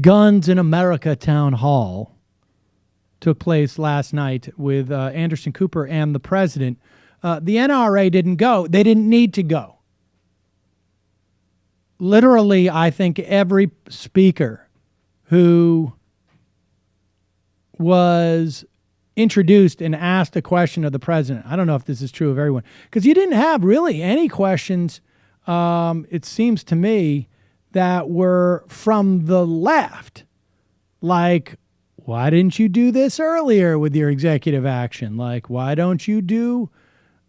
Guns in America town hall took place last night with Anderson Cooper and the president. The NRA didn't go. They didn't need to go. Literally, I think every speaker who was introduced and asked a question of the president, I don't know if this is true of everyone, because you didn't have really any questions, it seems to me, that were from the left. Like, why didn't you do this earlier with your executive action? Like, why don't you do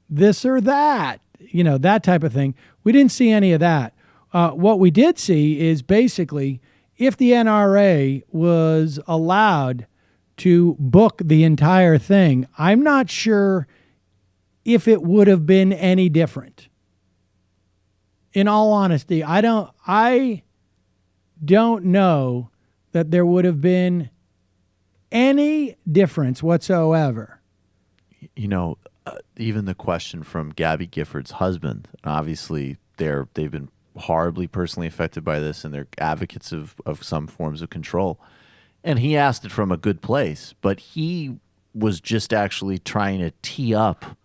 this or that? You know, that type of thing. We didn't see any of that. What we did see is basically if the NRA was allowed to book the entire thing, I'm not sure if it would have been any different. In all honesty, I don't know that there would have been any difference whatsoever. You know, even the question from Gabby Gifford's husband, obviously they've been horribly personally affected by this, and they're advocates of some forms of control. And he asked it from a good place, but he was just actually trying to tee up,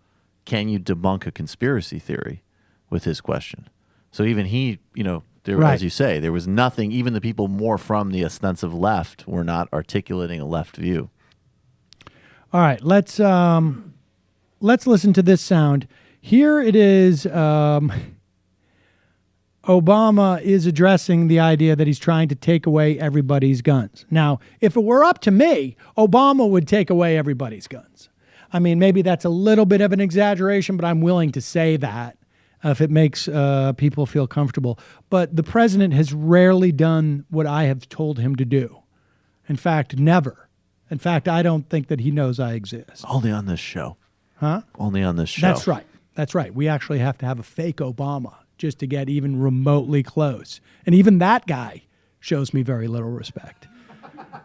can you debunk a conspiracy theory with his question? So even he, you know, there, right, as you say, there was nothing, even the people more from the ostensive left were not articulating a left view. All right, let's listen to this sound. Here it is. Obama is addressing the idea that he's trying to take away everybody's guns. Now, if it were up to me, Obama would take away everybody's guns. I mean, maybe that's a little bit of an exaggeration, but I'm willing to say that if it makes people feel comfortable. But the president has rarely done what I have told him to do. In fact, never. In fact, I don't think that he knows I exist. Only on this show. Huh? Only on this show. That's right. That's right. We actually have to have a fake Obama just to get even remotely close. And even that guy shows me very little respect.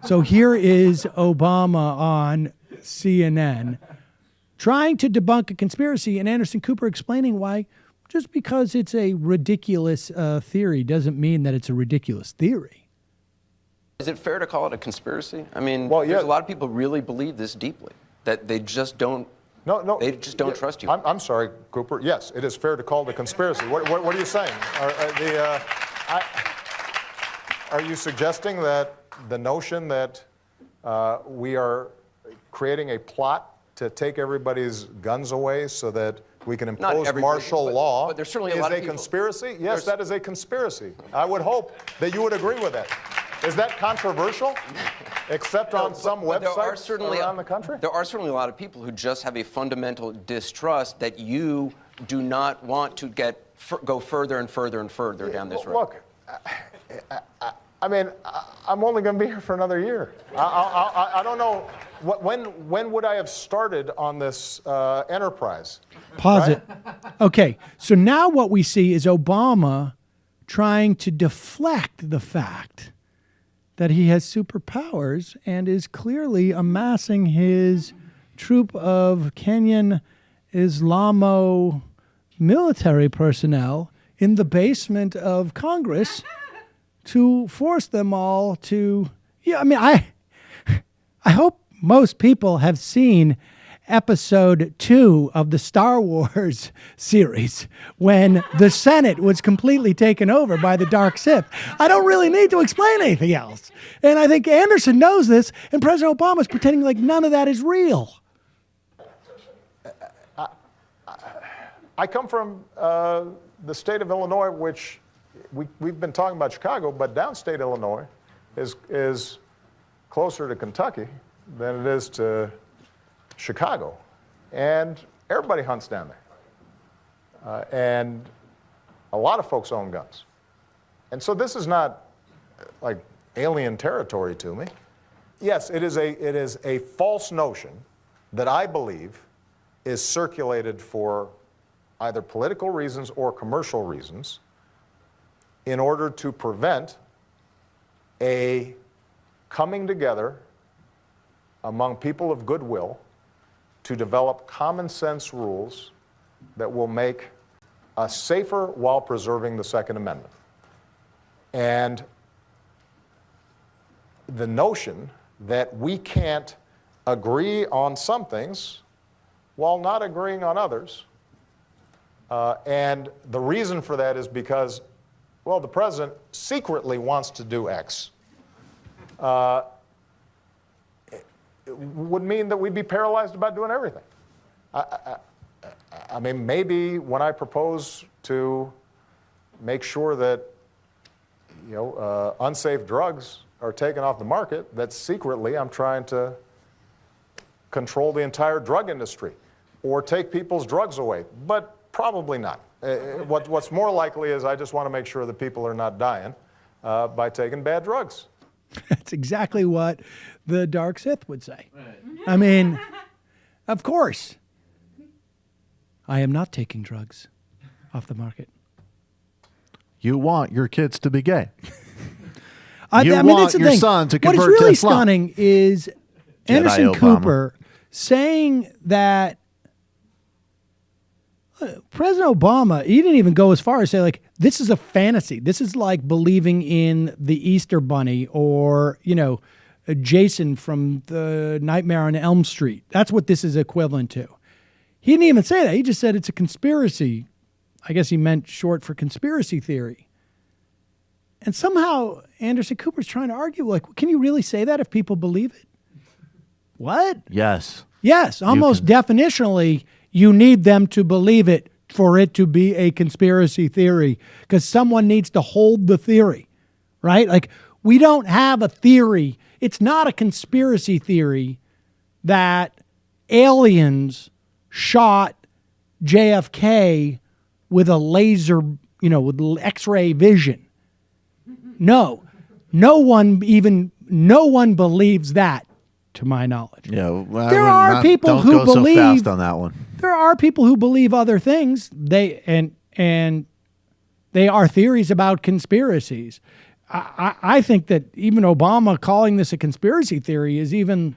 So here is Obama on CNN trying to debunk a conspiracy, and Anderson Cooper explaining why just because it's a ridiculous theory doesn't mean that it's a ridiculous theory. Is it fair to call it a conspiracy? I mean, well, yeah, there's a lot of people who really believe this deeply, that they just don't. No, they just don't trust you. I'm sorry, Cooper. Yes, it is fair to call it a conspiracy. What are you saying? Are you suggesting that the notion that we are creating a plot to take everybody's guns away so that we can impose martial law but there's certainly is a lot of a people. Conspiracy? Yes, that is a conspiracy. I would hope that you would agree with that. Is that controversial? Except on some websites around the country? There are certainly a lot of people who just have a fundamental distrust that you do not want to go further and further and further down this road. Look, I mean, I'm only going to be here for another year. I don't know. When would I have started on this enterprise? Pause it. Okay, so now what we see is Obama trying to deflect the fact that he has superpowers and is clearly amassing his troop of Kenyan Islamo military personnel in the basement of Congress to force them all to, I mean, I hope most people have seen episode 2 of the Star Wars series when the Senate was completely taken over by the Dark Sith. I don't really need to explain anything else. And I think Anderson knows this, and President Obama's pretending like none of that is real. I come from the state of Illinois, which we've been talking about Chicago, but downstate Illinois is closer to Kentucky than it is to Chicago, and everybody hunts down there, and a lot of folks own guns, and so this is not like alien territory to me. Yes, it is a false notion that I believe is circulated for either political reasons or commercial reasons in order to prevent a coming together among people of goodwill to develop common sense rules that will make us safer while preserving the Second Amendment. And the notion that we can't agree on some things while not agreeing on others. And the reason for that is because, well, the president secretly wants to do X. It would mean that we'd be paralyzed about doing everything. I mean, maybe when I propose to make sure that, unsafe drugs are taken off the market, that secretly I'm trying to control the entire drug industry or take people's drugs away, but probably not. What's more likely is I just want to make sure that people are not dying by taking bad drugs. That's exactly what the Dark Sith would say. Right. I mean, of course. I am not taking drugs off the market. You want your kids to be gay. I mean, want your son to convert to Islam. What is really stunning is Anderson Obama. Cooper saying that President Obama, he didn't even go as far as say, like, this is a fantasy. This is like believing in the Easter Bunny or, Jason from the Nightmare on Elm Street. That's what this is equivalent to. He didn't even say that. He just said it's a conspiracy. I guess he meant short for conspiracy theory. And somehow Anderson Cooper's trying to argue, like, can you really say that if people believe it? What? Yes. Yes, almost definitionally, you need them to believe it for it to be a conspiracy theory because someone needs to hold the theory, right? Like, we don't have a theory. It's not a conspiracy theory that aliens shot JFK with a laser, with X-ray vision. No one believes that, to my knowledge. Yeah, well, there are people who don't go believe so fast on that one. There are people who believe other things. They are theories about conspiracies. I think that even Obama calling this a conspiracy theory is even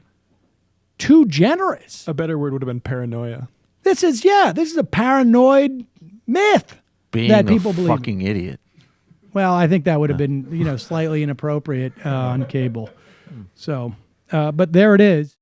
too generous. A better word would have been paranoia. This is a paranoid myth Being that people a believe. fucking idiot. Well, I think that would have been, slightly inappropriate on cable. So, but there it is.